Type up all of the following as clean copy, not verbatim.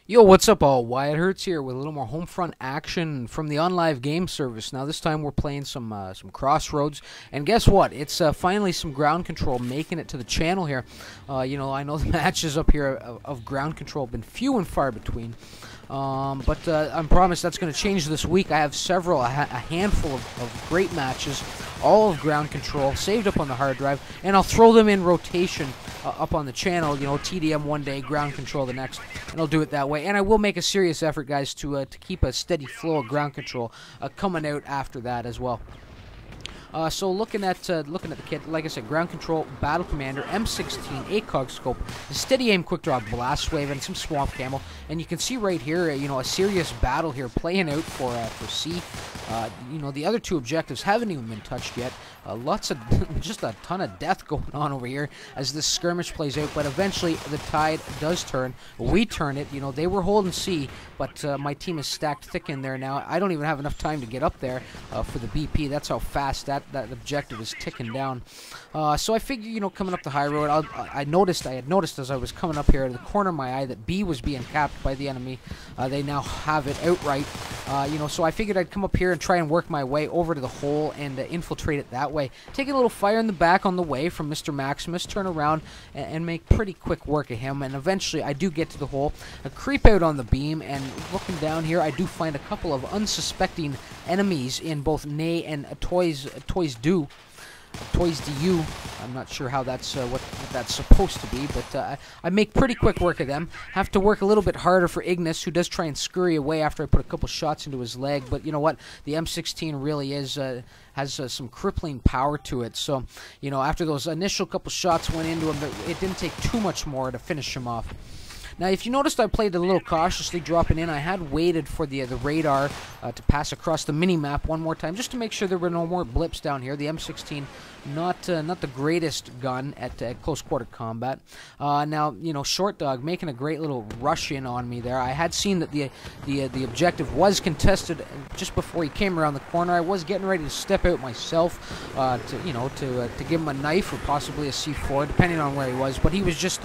Yo, what's up all? Wyatt Hertz here with a little more Homefront action from the OnLive game service. Now this time we're playing some Crossroads, and guess what? It's finally some ground control making it to the channel here. I know the matches up here of ground control have been few and far between. But I promise that's going to change this week. I have a handful of great matches, all of ground control, saved up on the hard drive, and I'll throw them in rotation up on the channel. You know, TDM one day, ground control the next, and I'll do it that way. And I will make a serious effort, guys, to keep a steady flow of ground control coming out after that as well. So looking at the kit, like I said, ground control, battle commander, M16, ACOG scope, steady aim, quick draw, blast wave, and some swamp camo. And you can see right here, a serious battle here playing out for C. The other two objectives haven't even been touched yet. Just a ton of death going on over here as this skirmish plays out. But eventually the tide does turn. We turn it. They were holding C, but my team is stacked thick in there now. I don't even have enough time to get up there for the BP. That's how fast that objective is ticking down. So I figure, coming up the high road, I had noticed as I was coming up here, to the corner of my eye, that B was being capped by the enemy. They now have it outright. So I figured I'd come up here and try and work my way over to the hole and infiltrate it that way. Take a little fire in the back on the way from Mr. Maximus, turn around and make pretty quick work of him. And eventually I do get to the hole, creep out on the beam, and looking down here, I do find a couple of unsuspecting enemies in both Nay and Toys Du. I'm not sure how that's what that's supposed to be, but I make pretty quick work of them. Have to work a little bit harder for Ignis, who does try and scurry away after I put a couple shots into his leg. But you know what? The M16 really has some crippling power to it. So after those initial couple shots went into him, it didn't take too much more to finish him off. Now, if you noticed, I played a little cautiously dropping in. I had waited for the radar to pass across the mini-map one more time, just to make sure there were no more blips down here. The M16, not the greatest gun at close quarter combat. Now, Short Dog making a great little rush in on me there. I had seen that the objective was contested just before he came around the corner. I was getting ready to step out myself to give him a knife or possibly a C4, depending on where he was. But he was just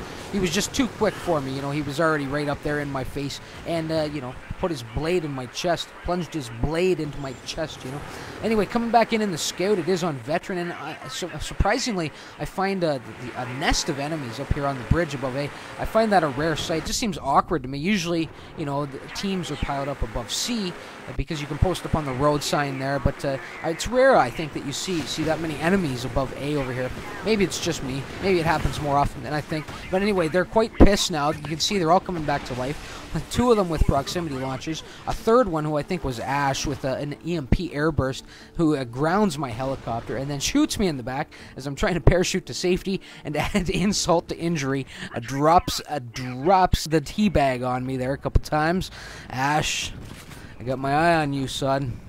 too quick for me. He was already right up there in my face, and put his blade in my chest, plunged his blade into my chest. Anyway, coming back in the scout, it is on veteran, and surprisingly, I find a nest of enemies up here on the bridge above A. I find that a rare sight. It just seems awkward to me. Usually, the teams are piled up above C because you can post up on the road sign there, but it's rare, I think, that you see that many enemies above A over here. Maybe it's just me. Maybe it happens more often than I think. But anyway, they're quite pissed now. You can see they're all coming back to life. Two of them with proximity launchers. A third one, who I think was Ash, with an EMP airburst, who grounds my helicopter and then shoots me in the back as I'm trying to parachute to safety, and to add insult to injury, drops the teabag on me there a couple times. Ash, I got my eye on you, son.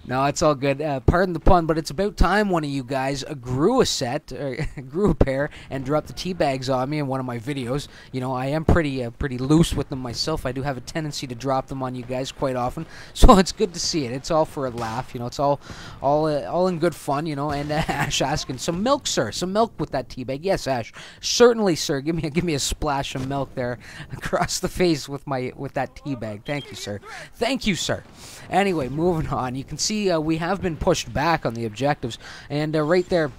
No, it's all good. Pardon the pun, but it's about time one of you guys grew a pair, and dropped the tea bags on me in one of my videos. I am pretty loose with them myself. I do have a tendency to drop them on you guys quite often, so it's good to see it. It's all for a laugh. It's all in good fun. And Ash asking, some milk, sir, some milk with that tea bag. Yes, Ash, certainly, sir. Give me a splash of milk there across the face with that tea bag. Thank you, sir. Thank you, sir. Anyway, moving on. You can see we have been pushed back on the objectives, and right there,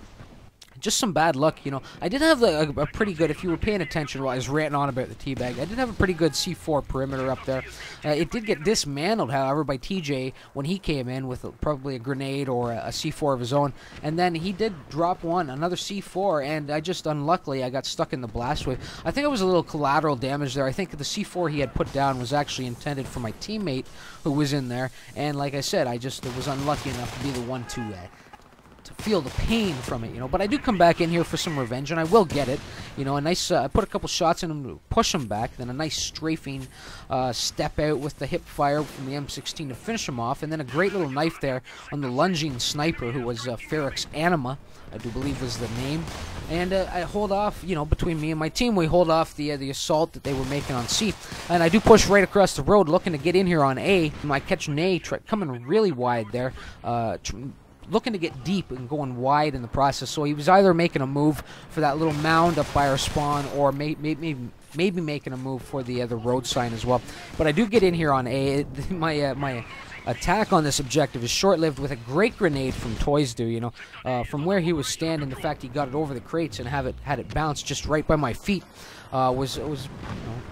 just some bad luck. I did have a pretty good, if you were paying attention while I was ranting on about the teabag, I did have a pretty good C4 perimeter up there. It did get dismantled, however, by TJ when he came in with probably a grenade or a C4 of his own, and then he did drop another C4, and unluckily, I got stuck in the blast wave. I think it was a little collateral damage there. I think the C4 he had put down was actually intended for my teammate who was in there, and like I said, I was unlucky enough to be the one to feel the pain from it, but I do come back in here for some revenge, and I will get it. A nice, I put a couple shots in him to push him back, then a nice strafing step out with the hip fire from the M16 to finish him off, and then a great little knife there on the lunging sniper, who was Ferrex Anima, I do believe was the name. And I hold off, between me and my team, we hold off the assault that they were making on C, and I do push right across the road, looking to get in here on A. I catch Nay coming really wide there, looking to get deep and going wide in the process. So he was either making a move for that little mound up by our spawn, or maybe maybe making a move for the road sign as well. But I do get in here on A. My attack on this objective is short-lived with a great grenade from Toys Do, you know. From where he was standing, the fact he got it over the crates and had it bounce just right by my feet was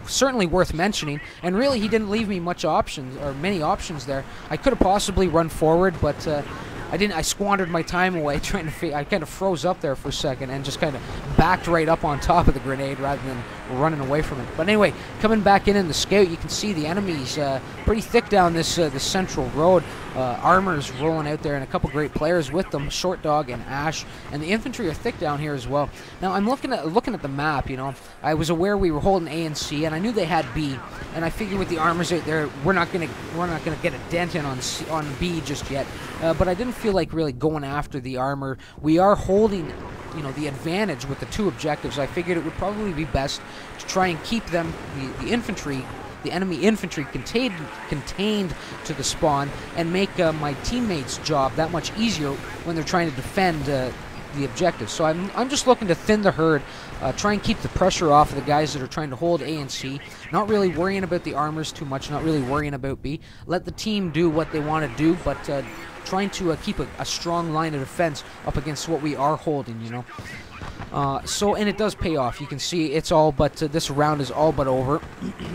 certainly worth mentioning. And really, he didn't leave me much options, or many options there. I could have possibly run forward, but I didn't. I squandered my time away trying to. I kind of froze up there for a second and just kind of backed right up on top of the grenade rather than running away from it. But anyway, coming back in the scout, you can see the enemy's pretty thick down this central road. Armor's rolling out there, and a couple great players with them, Short Dog and Ash, and the infantry are thick down here as well. Now I'm looking at the map. You know, I was aware we were holding A and C, and I knew they had B, and I figured with the armors out there, we're not gonna get a dent in on B just yet. But I didn't feel like really going after the armor. We are holding, you know, the advantage with the two objectives. I figured it would probably be best to try and keep them, the infantry, the enemy infantry contained to the spawn, and make my teammates' job that much easier when they're trying to defend the objective. So I'm just looking to thin the herd, try and keep the pressure off of the guys that are trying to hold A and C, not really worrying about the armors too much, not really worrying about B. Let the team do what they want to do, but trying to keep a strong line of defense up against what we are holding, you know. And it does pay off. You can see it's all but, this round is all but over.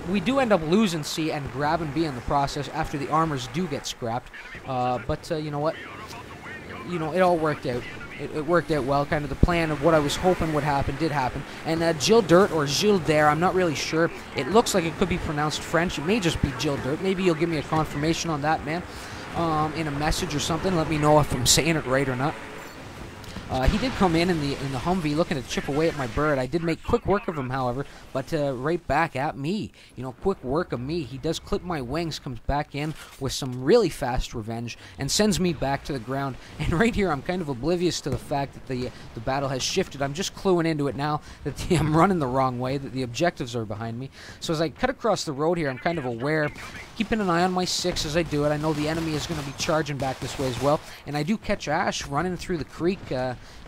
We do end up losing C and grabbing B in the process after the armors do get scrapped. You know what? You know, it all worked out. It worked out well. Kind of the plan of what I was hoping would happen did happen. And Gilles Dirt or Gilles Dare, I'm not really sure. It looks like it could be pronounced French. It may just be Gilles Dirt. Maybe you'll give me a confirmation on that, man, in a message or something. Let me know if I'm saying it right or not. He did come in the Humvee looking to chip away at my bird. I did make quick work of him, however, but right back at me. You know, quick work of me. He does clip my wings, comes back in with some really fast revenge, and sends me back to the ground. And right here, I'm kind of oblivious to the fact that the battle has shifted. I'm just cluing into it now that I'm running the wrong way, that the objectives are behind me. So as I cut across the road here, I'm kind of aware, keeping an eye on my 6 as I do it. I know the enemy is going to be charging back this way as well, and I do catch Ash running through the creek.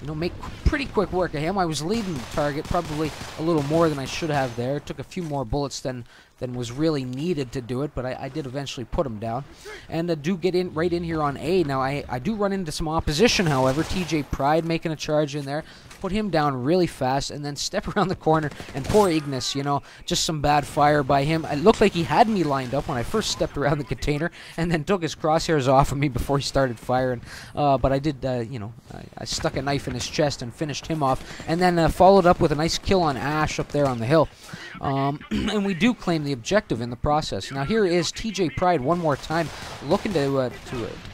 You know, make pretty quick work of him. I was leading the target probably a little more than I should have there. It took a few more bullets than was really needed to do it, but I did eventually put him down. And do get in right in here on A. Now, I do run into some opposition, however. TJ Pride making a charge in there. Put him down really fast, and then step around the corner, and poor Ignis, you know, just some bad fire by him. It looked like he had me lined up when I first stepped around the container, and then took his crosshairs off of me before he started firing. But I did, you know, I stuck a knife in his chest and finished him off, and then followed up with a nice kill on Ash up there on the hill. And we do claim the objective in the process. Now here is TJ Pride one more time, looking to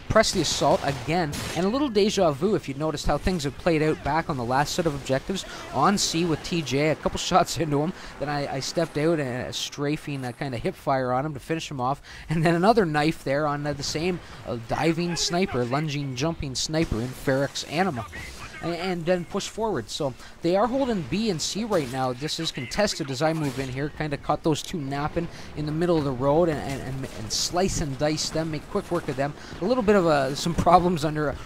press the assault again, and a little deja vu if you noticed how things have played out back on the last set of objectives on C with TJ. A couple shots into him, then I stepped out and strafing kind of hip fire on him to finish him off, and then another knife there on the same diving sniper, lunging, jumping sniper in Ferox Anima. And then push forward. So they are holding B and C right now. This is contested as I move in here. Kind of caught those two napping in the middle of the road and slice and dice them, make quick work of them. A little bit of some problems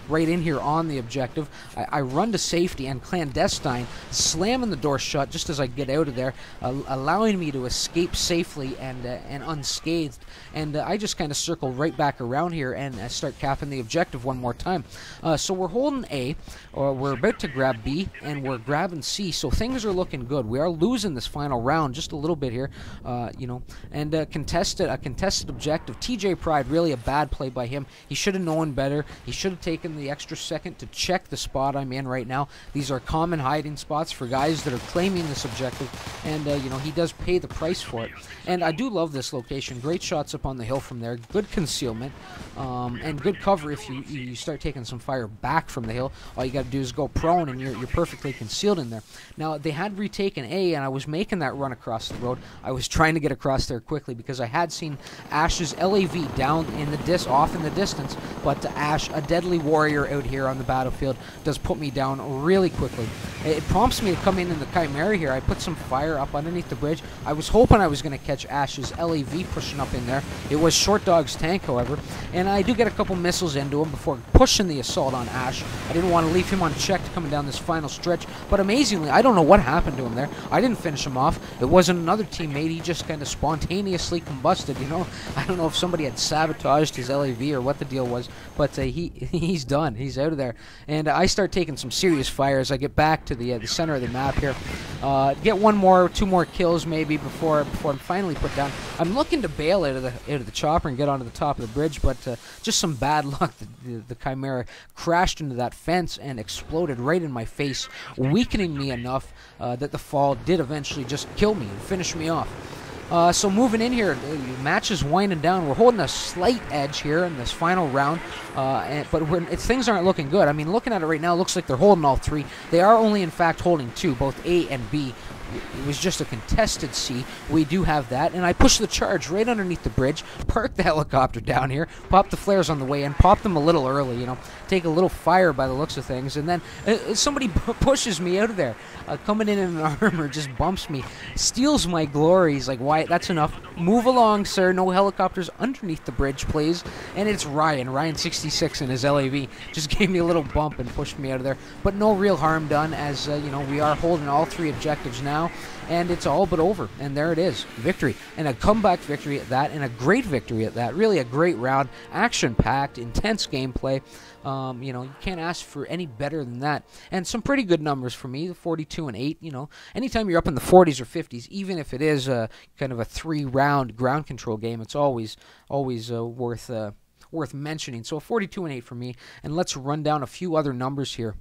right in here on the objective. I run to safety and clandestine, slamming the door shut just as I get out of there, allowing me to escape safely and unscathed. And I just kind of circle right back around here and start capping the objective one more time. So we're holding A, or we're about to grab B, and we're grabbing C, so things are looking good. We are losing this final round just a little bit here, you know, and a contested objective. TJ Pride, really a bad play by him. He should have known better. He should have taken the extra second to check the spot I'm in right now. These are common hiding spots for guys that are claiming this objective, and you know, he does pay the price for it. And I do love this location. Great shots up on the hill from there. Good concealment, and good cover if you start taking some fire back from the hill. All you got to do is go prone, and you're perfectly concealed in there. Now, they had retaken A, and I was making that run across the road. I was trying to get across there quickly because I had seen Ash's LAV down in the off in the distance, but Ash, a deadly warrior out here on the battlefield, does put me down really quickly. It prompts me to come in the Chimera here. I put some fire up underneath the bridge. I was hoping I was going to catch Ash's LAV pushing up in there. It was Short Dog's tank, however, and I do get a couple missiles into him before pushing the assault on Ash. I didn't want to leave him on checked coming down this final stretch, but amazingly, I don't know what happened to him there. I didn't finish him off. It wasn't another teammate. He just kind of spontaneously combusted, you know. I don't know if somebody had sabotaged his LAV or what the deal was, but he's done. He's out of there. And I start taking some serious fire as I get back to the center of the map here. Get two more kills maybe before I'm finally put down. I'm looking to bail out of the chopper and get onto the top of the bridge, but just some bad luck. The Chimera crashed into that fence and exploded right in my face, weakening me enough that the fall did eventually just kill me and finish me off. So moving in here, the match is winding down. We're holding a slight edge here in this final round, but things aren't looking good. I mean, looking at it right now, it looks like they're holding all three. They are only, in fact, holding two, both A and B. It was just a contested C. We do have that, and I pushed the charge right underneath the bridge, parked the helicopter down here, popped the flares on the way in, popped them a little early, you know, take a little fire by the looks of things, and then somebody pushes me out of there, coming in an armor, just bumps me, steals my glory. He's like, Wyatt, that's enough. Move along, sir. No helicopters underneath the bridge, please. And it's Ryan 66 in his LAV. Just gave me a little bump and pushed me out of there, but no real harm done, as you know, we are holding all three objectives now. And it's all but over, and there it is, victory, and a comeback victory at that, and a great victory at that. Really a great round, action-packed, intense gameplay. You know, you can't ask for any better than that, and some pretty good numbers for me, the 42 and 8. You know, anytime you're up in the 40s or 50s, even if it is kind of a 3-round ground control game, it's always worth mentioning. So a 42 and 8 for me, and let's run down a few other numbers here.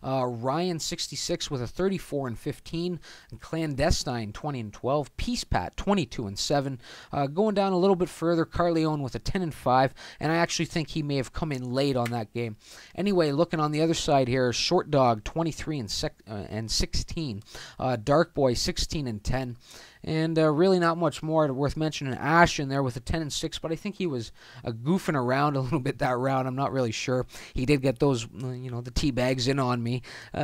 Ryan 66 with a 34 and 15, and Clandestine 20 and 12, Peace Pat 22 and 7. Going down a little bit further, Carleone with a 10 and 5, and I actually think he may have come in late on that game. Anyway, looking on the other side here, Short Dog 23 and 16, Dark Boy 16 and 10. And really not much more worth mentioning. Ash in there with a 10 and 6, but I think he was goofing around a little bit that round. I'm not really sure. He did get those, you know, the tea bags in on me.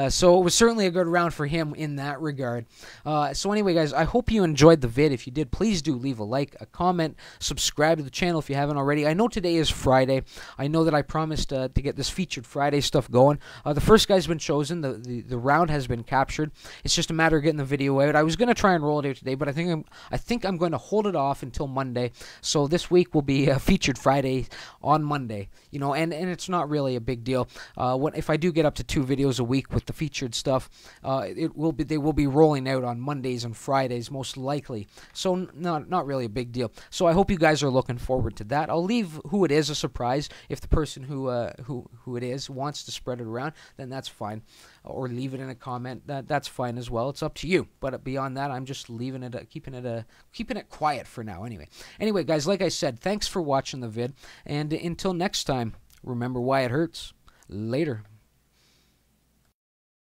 So it was certainly a good round for him in that regard. So anyway, guys, I hope you enjoyed the vid. If you did, please do leave a like, a comment, subscribe to the channel if you haven't already. I know today is Friday. I know that I promised to get this featured Friday stuff going. The first guy's been chosen. The round has been captured. It's just a matter of getting the video out. I was going to try and roll it out today, but I think I'm going to hold it off until Monday. So this week will be featured Friday on Monday. You know, and it's not really a big deal. If I do get up to 2 videos a week with the featured stuff, they will be rolling out on Mondays and Fridays most likely. So not really a big deal. So I hope you guys are looking forward to that. I'll leave who it is a surprise. If the person who it is wants to spread it around, then that's fine. Or leave it in a comment. That's fine as well. It's up to you. But beyond that, I'm just leaving it, keeping it quiet for now. Anyway, guys, like I said, thanks for watching the vid, and until next time, remember Wyatt Hertz. Later.